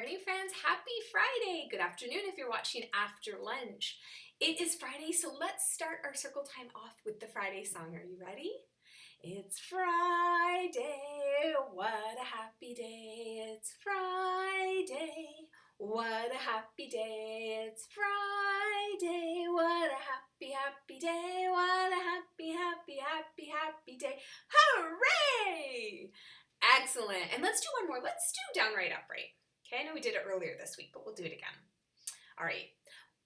Morning, friends. Happy Friday. Good afternoon if you're watching after lunch. It is Friday, so let's start our circle time off with the Friday song. Are you ready? It's Friday, what a happy day. It's Friday, what a happy day. It's Friday, what a happy, happy day. What a happy, happy, happy, happy day. Hooray! Excellent. And let's do one more. Let's do downright upright. Okay, I know we did it earlier this week, but we'll do it again. All right.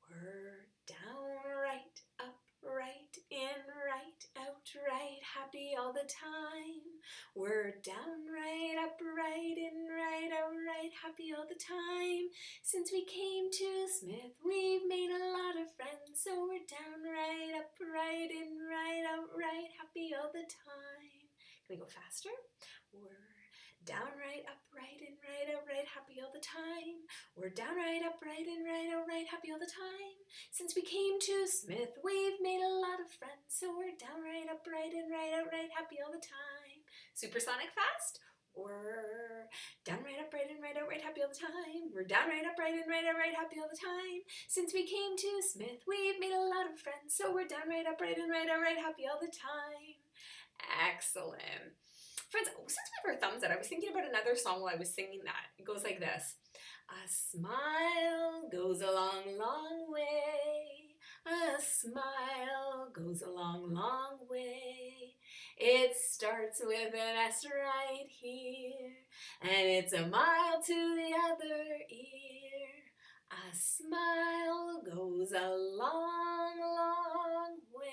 We're downright upright, in right, out right, happy all the time. We're downright upright, in right, out right, happy all the time. Since we came to Smith, we've made a lot of friends, so we're downright upright, in right, out right, happy all the time. Can we go faster? We're downright upright and right outright happy all the time. We're downright upright and right outright happy all the time. Since we came to Smith, we've made a lot of friends, so we're downright upright and right outright happy all the time. Supersonic fast? We're downright upright and right outright happy all the time. We're downright upright and right outright happy all the time. Since we came to Smith, we've made a lot of friends, so we're downright upright and right outright happy all the time. Excellent. Friends, since we have our thumbs out, I was thinking about another song while I was singing that. It goes like this. A smile goes a long, long way. A smile goes a long, long way. It starts with an S right here, and it's a mile to the other ear. A smile goes a long, long way.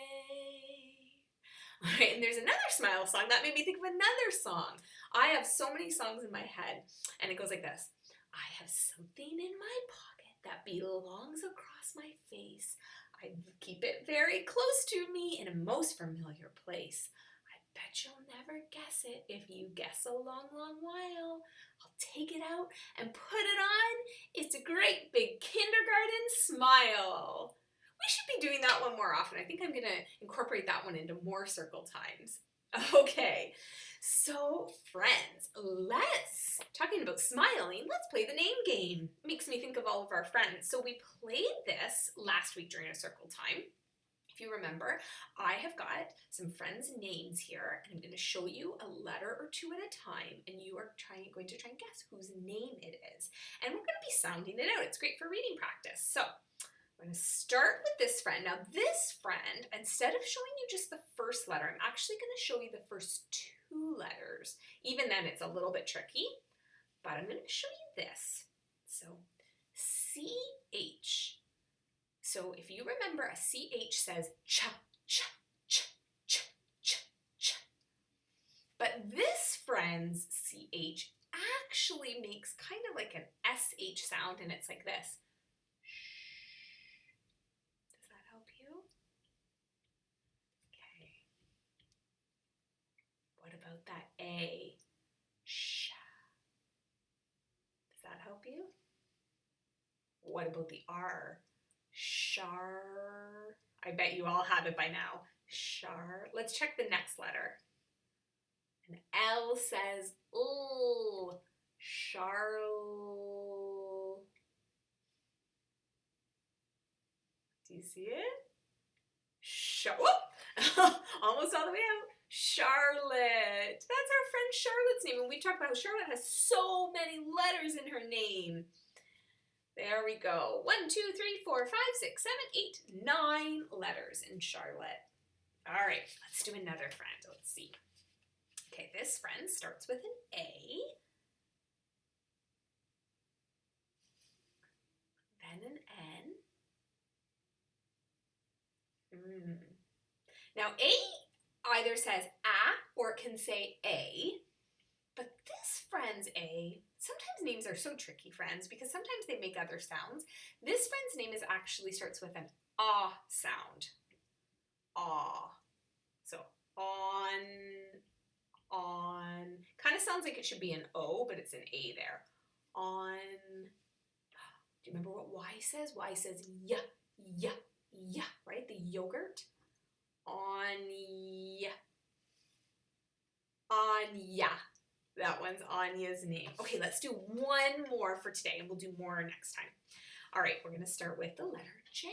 All right, and there's another Smile song that made me think of another song. I have so many songs in my head, and it goes like this. I have something in my pocket that belongs across my face. I keep it very close to me in a most familiar place. I bet you'll never guess it if you guess a long, long while. I'll take it out and put it on. It's a great big kindergarten smile. We should be doing that one more often. I think I'm going to incorporate that one into more circle times. Okay, so friends, talking about smiling, let's play the name game. It makes me think of all of our friends. So we played this last week during a circle time. If you remember, I have got some friends' names here, and I'm going to show you a letter or two at a time, and you are going to try and guess whose name it is. And we're going to be sounding it out. It's great for reading practice. So I'm going to start with this friend. Now this friend, instead of showing you just the first letter, I'm actually going to show you the first two letters. Even then it's a little bit tricky, but I'm going to show you this. So CH. So if you remember, a CH says cha, cha, cha, cha, cha, cha. But this friend's CH actually makes kind of like an SH sound, and it's like this. What about that A? Sha. Does that help you? What about the R? Shar. I bet you all have it by now. Shar. Let's check the next letter. An L says L. Charl. Do you see it? Almost all the way out. Charlotte. That's our friend Charlotte's name. And we've talked about how Charlotte has so many letters in her name. There we go. 1, 2, 3, 4, 5, 6, 7, 8, 9 letters in Charlotte. All right, let's do another friend. Let's see. Okay, this friend starts with an A. Then an N. Now, A either says a or it can say a, but this friend's A, sometimes names are so tricky, friends, because sometimes they make other sounds. This friend's name actually starts with an ah sound. Ah. So on. Kind of sounds like it should be an O, but it's an A there. On. Do you remember what Y says? Y says yeah, yeah, yeah, right? The yogurt. Anya. Anya. That one's Anya's name. Okay, let's do one more for today, and we'll do more next time. All right, we're going to start with the letter J.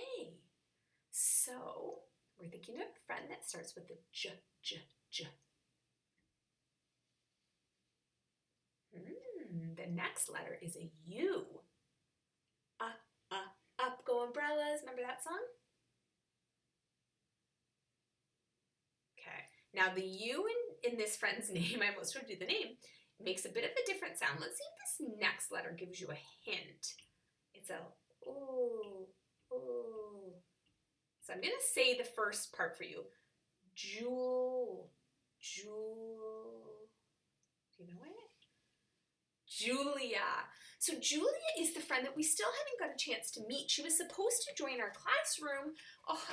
So we're thinking of a friend that starts with the J, J, J. The next letter is a U. Up go umbrellas. Remember that song? Okay. Now the U in this friend's name, I almost forgot to do the name, makes a bit of a different sound. Let's see if this next letter gives you a hint. It's a ooh, ooh. So I'm going to say the first part for you. Jewel. Do you know it? Julia. So Julia is the friend that we still haven't got a chance to meet. She was supposed to join our classroom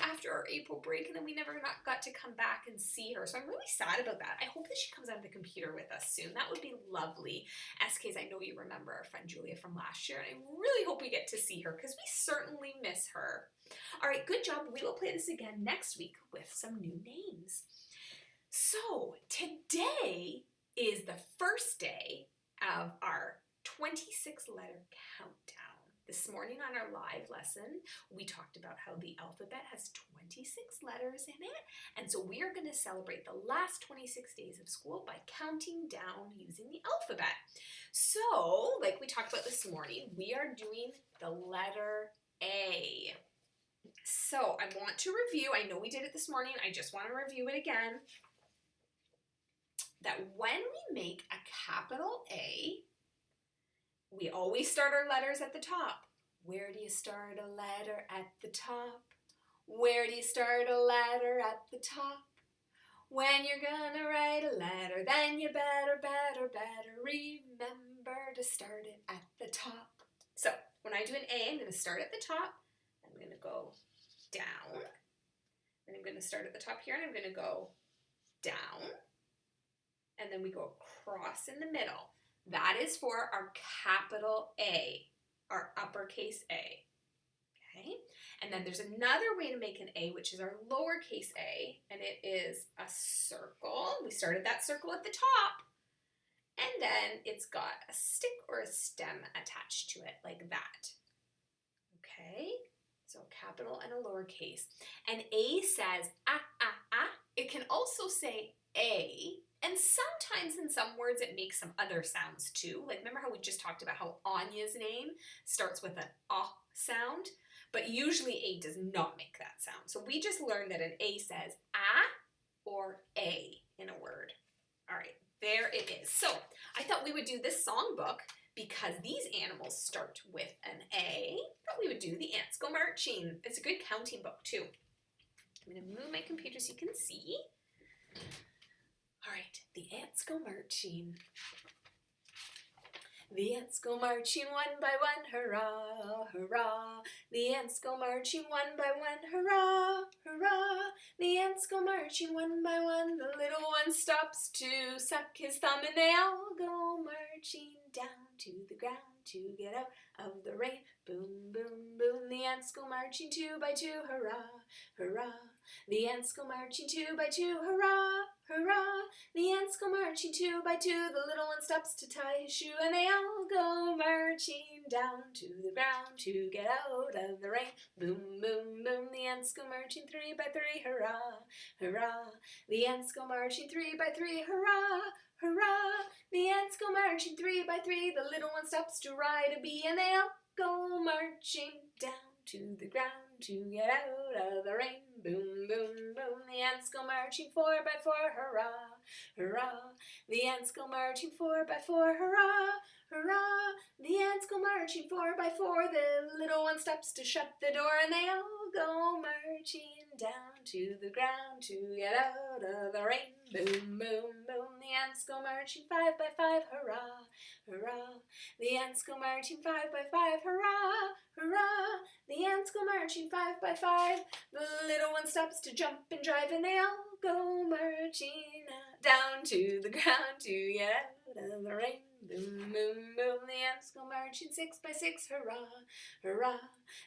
after our April break, and then we never got to come back and see her. So I'm really sad about that. I hope that she comes on the computer with us soon. That would be lovely. SKs, I know you remember our friend Julia from last year, and I really hope we get to see her because we certainly miss her. All right, good job. We will play this again next week with some new names. So today is the first day of our 26-letter countdown. This morning on our live lesson, we talked about how the alphabet has 26 letters in it, and so we are going to celebrate the last 26 days of school by counting down using the alphabet. So, like we talked about this morning, we are doing the letter A. So, I want to review, I know we did it this morning, I just want to review it again, that when we make a capital A, we always start our letters at the top. Where do you start a letter at the top? Where do you start a letter at the top? When you're gonna write a letter, then you better remember to start it at the top. So when I do an A, I'm gonna start at the top. I'm gonna go down. And I'm gonna start at the top here, and I'm gonna go down. And then we go across in the middle. That is for our capital A, our uppercase A. Okay? And then there's another way to make an A, which is our lowercase a, and it is a circle. We started that circle at the top, and then it's got a stick or a stem attached to it, like that. Okay? So capital and a lowercase. And A says ah, ah, ah. It can also say A, and sometimes in some words it makes some other sounds too. Like remember how we just talked about how Anya's name starts with an ah sound, but usually A does not make that sound. So we just learned that an A says ah or A in a word. All right, there it is. So I thought we would do this songbook because these animals start with an A. I thought we would do The Ants Go Marching. It's a good counting book too. I'm going to move my computer so you can see. All right, the ants go marching. The ants go marching one by one, hurrah, hurrah. The ants go marching one by one, hurrah, hurrah. The ants go marching one by one. The little one stops to suck his thumb, and they all go marching down to the ground to get out of the rain. Boom, boom, boom. The ants go marching two by two, hurrah, hurrah. The ants go marching two by two, hurrah, hurrah. The ants go marching two by two. The little one stops to tie his shoe, and they all go marching down to the ground to get out of the rain. Boom, boom, boom. The ants go marching three by three, hurrah, hurrah. The ants go marching three by three, hurrah, hurrah. The ants go marching three by three. The little one stops to ride a bee, and they all go marching down to the ground to get out of the rain. Boom, boom, boom. The ants go marching four by four, hurrah, hurrah. The ants go marching four by four, hurrah, hurrah. The ants go marching four by four. The little one stops to shut the door, and they all go marching down to the ground to get out of the rain. Boom, boom, boom. The ants go marching five by five, hurrah, hurrah. The ants go marching five by five, hurrah, hurrah. The ants go marching five by five. The little one stops to jump and drive, and they all go marching down to the ground to get out of the rain. Boom, boom, boom, the ants go marching 6 by 6, hurrah, hurrah.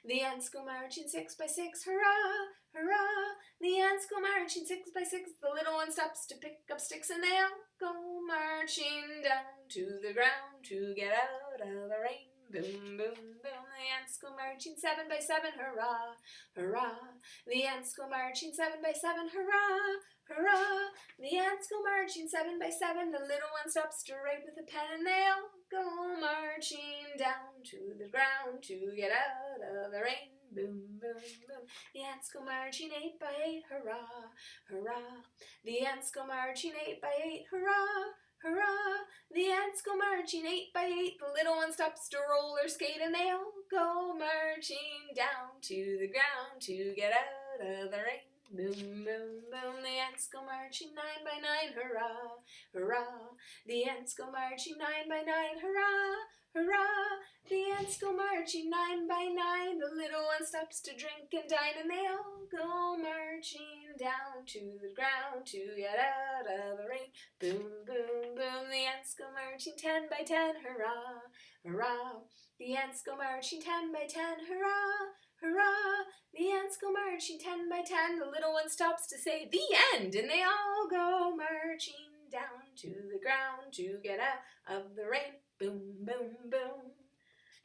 The ants go marching 6 by 6, hurrah, hurrah. The ants go marching 6 by 6, the little one stops to pick up sticks and they all go marching down to the ground to get out of the rain. Boom, boom, boom, the ants go marching 7 by 7, hurrah, hurrah. The ants go marching 7 by 7, hurrah, hurrah. The ants go marching 7 by 7, the little one stops to write with a pen and they all go marching down to the ground to get out of the rain. Boom, boom, boom. The ants go marching 8 by 8, hurrah, hurrah. The ants go marching 8 by 8, hurrah, hurrah. The ants go marching 8 by 8, the little one stops to roller skate and they all go marching down to the ground to get out of the rain. Boom, boom, boom, the ants go marching 9 by 9, hurrah, hurrah. The ants go marching 9 by 9, hurrah, hurrah. The ants go marching 9 by 9, the little one stops to drink and dine and they all go marching down to the ground to get out of the rain. Boom, boom, boom, the ants go marching 10 by 10, hurrah, hurrah. The ants go marching 10 by 10, hurrah, hurrah. The ants go marching 10 by 10, the little one stops to say the end, and they all go marching down to the ground to get out of the rain. Boom, boom, boom.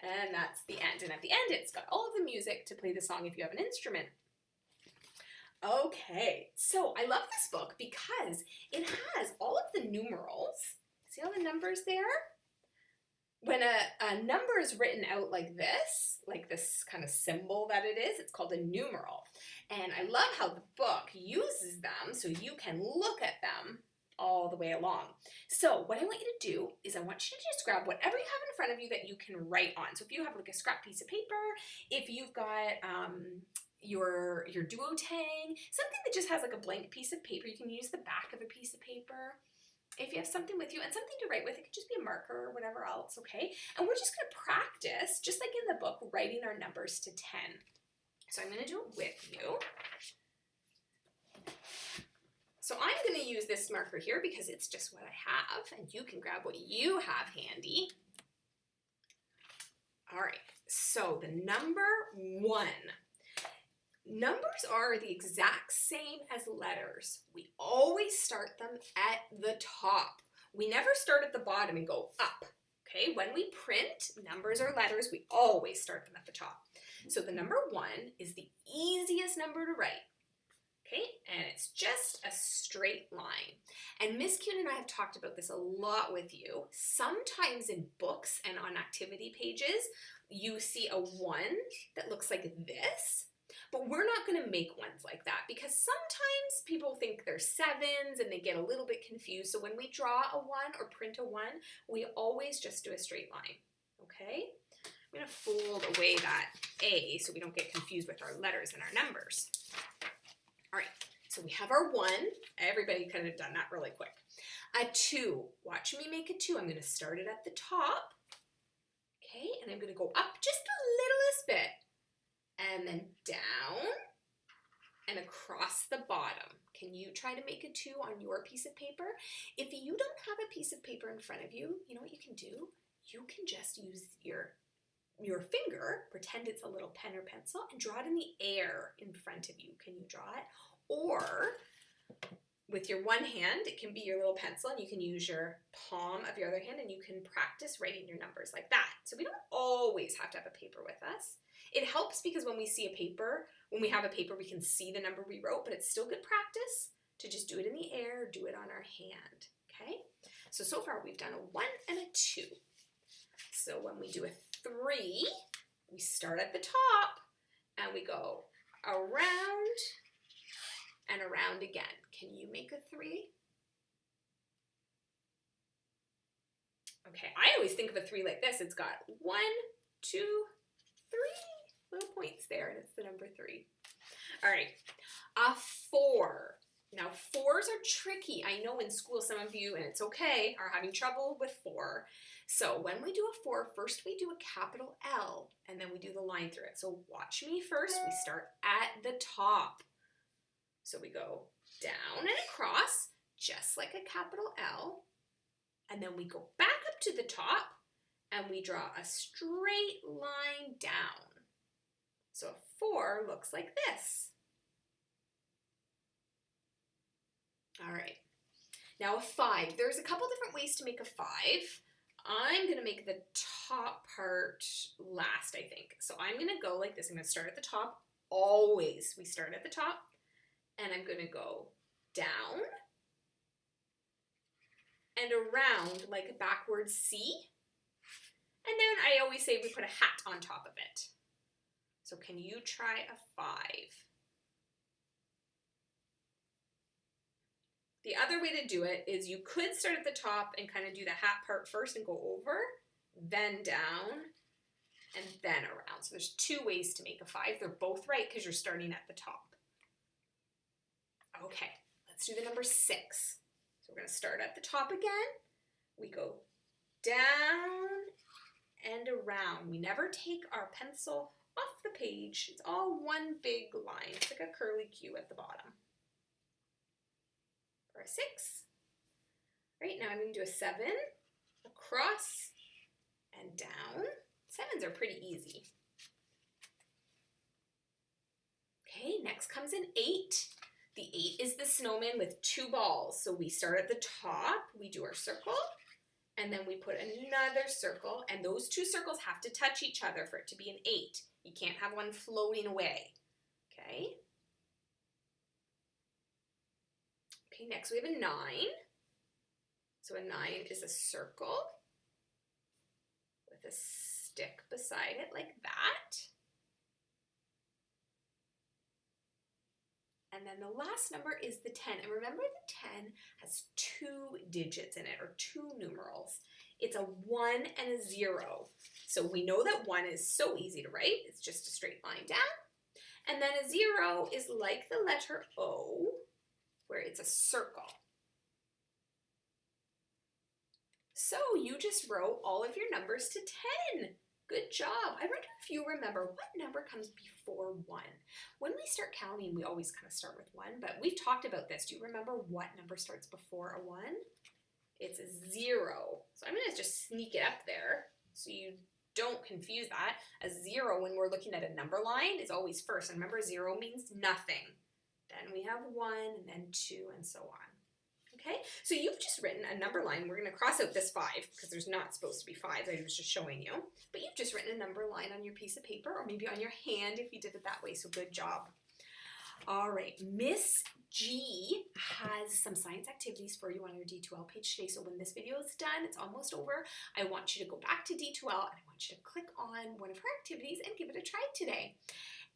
And that's the end. And at the end, it's got all of the music to play the song if you have an instrument. Okay, so I love this book because it has all of the numerals. See all the numbers there? When a number is written out like this kind of symbol that it is, it's called a numeral. And I love how the book uses them so you can look at them all the way along. So what I want you to do is I want you to just grab whatever you have in front of you that you can write on. So if you have like a scrap piece of paper, if you've got your duotang, something that just has like a blank piece of paper, you can use the back of a piece of paper. If you have something with you and something to write with, it could just be a marker or whatever else, okay? And we're just going to practice, just like in the book, writing our numbers to 10. So I'm going to do it with you. So I'm going to use this marker here because it's just what I have, and you can grab what you have handy. All right, so the number 1. Numbers are the exact same as letters. We always start them at the top. We never start at the bottom and go up, okay? When we print numbers or letters, we always start them at the top. So the number 1 is the easiest number to write, okay? And it's just a straight line. And Miss Kuhn and I have talked about this a lot with you. Sometimes in books and on activity pages, you see a 1 that looks like this. But we're not going to make ones like that because sometimes people think they're 7s and they get a little bit confused. So when we draw a 1 or print a 1, we always just do a straight line, okay? I'm going to fold away that A so we don't get confused with our letters and our numbers. All right, so we have our 1. Everybody could have done that really quick. A 2. Watch me make a 2. I'm going to start it at the top, okay? And I'm going to go up just the littlest bit. And then down and across the bottom. Can you try to make a 2 on your piece of paper? If you don't have a piece of paper in front of you, you know what you can do? You can just use your finger, pretend it's a little pen or pencil, and draw it in the air in front of you. Can you draw it? Or with your one hand, it can be your little pencil, and you can use your palm of your other hand, and you can practice writing your numbers like that. So we don't always have to have a paper with us. It helps because when we see a paper, when we have a paper, we can see the number we wrote, but it's still good practice to just do it in the air, do it on our hand, okay? So far we've done a 1 and a 2. So when we do a 3, we start at the top and we go around and around again. Can you make a 3? Okay, I always think of a 3 like this. It's got 1, 2, 3 little points there, and it's the number 3. All right, a 4. Now, 4s are tricky. I know in school some of you, and it's okay, are having trouble with 4. So when we do a 4, first we do a capital L, and then we do the line through it. So watch me first. We start at the top. So we go down and across, just like a capital L, And then we go back up to the top and we draw a straight line down. So a 4 looks like this. All right. Now a 5. There's a couple different ways to make a 5. I'm going to make the top part last, I think. So I'm going to go like this. I'm going to start at the top. Always we start at the top. And I'm going to go down and around like a backwards C. And then I always say we put a hat on top of it. So can you try a 5? The other way to do it is you could start at the top and kind of do the hat part first and go over, then down, and then around. So there's 2 ways to make a 5. They're both right because you're starting at the top. Okay, let's do the number 6. So we're going to start at the top again. We go down and around. We never take our pencil off the page. It's all one big line. It's like a curly Q at the bottom. For a 6. Right, now I'm going to do a 7, across and down. 7s are pretty easy. Okay, next comes an 8. The 8 is the snowman with 2 balls. So we start at the top, we do our circle, and then we put another circle, and those 2 circles have to touch each other for it to be an 8. You can't have one floating away. Okay? Okay, next we have a 9. So a 9 is a circle with a stick beside it like that. And then the last number is the 10. And remember the 10 has 2 digits in it, or 2 numerals. It's a 1 and a 0. So we know that 1 is so easy to write. It's just a straight line down. And then a 0 is like the letter O, where it's a circle. So you just wrote all of your numbers to 10. Good job. I wonder if you remember what number comes before 1. When we start counting, we always kind of start with 1, but we've talked about this. Do you remember what number starts before a 1? It's a 0. So I'm going to just sneak it up there so you don't confuse that. A 0, when we're looking at a number line, is always first. And remember, 0 means nothing. Then we have 1, and then 2, and so on. Okay, so you've just written a number line. We're going to cross out this 5 because there's not supposed to be 5s. I was just showing you. But you've just written a number line on your piece of paper, or maybe on your hand if you did it that way, so good job. All right, Miss G has some science activities for you on your D2L page today. So when this video is done, it's almost over, I want you to go back to D2L and I want you to click on one of her activities and give it a try today.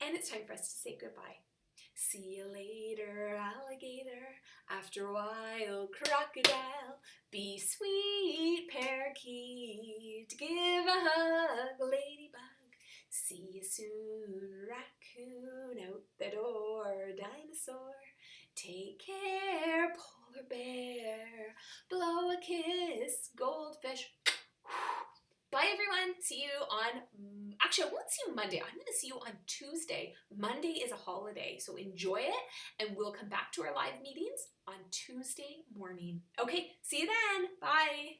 And it's time for us to say goodbye. See you later, alligator. After a while, crocodile. Be sweet, parakeet. Give a hug, ladybug. See you soon, raccoon. Out the door, dinosaur. Take care, polar bear. Blow a kiss, goldfish. Bye everyone. See you on, actually I won't see you Monday. I'm going to see you on Tuesday. Monday is a holiday, so enjoy it, and we'll come back to our live meetings on Tuesday morning. Okay, see you then. Bye.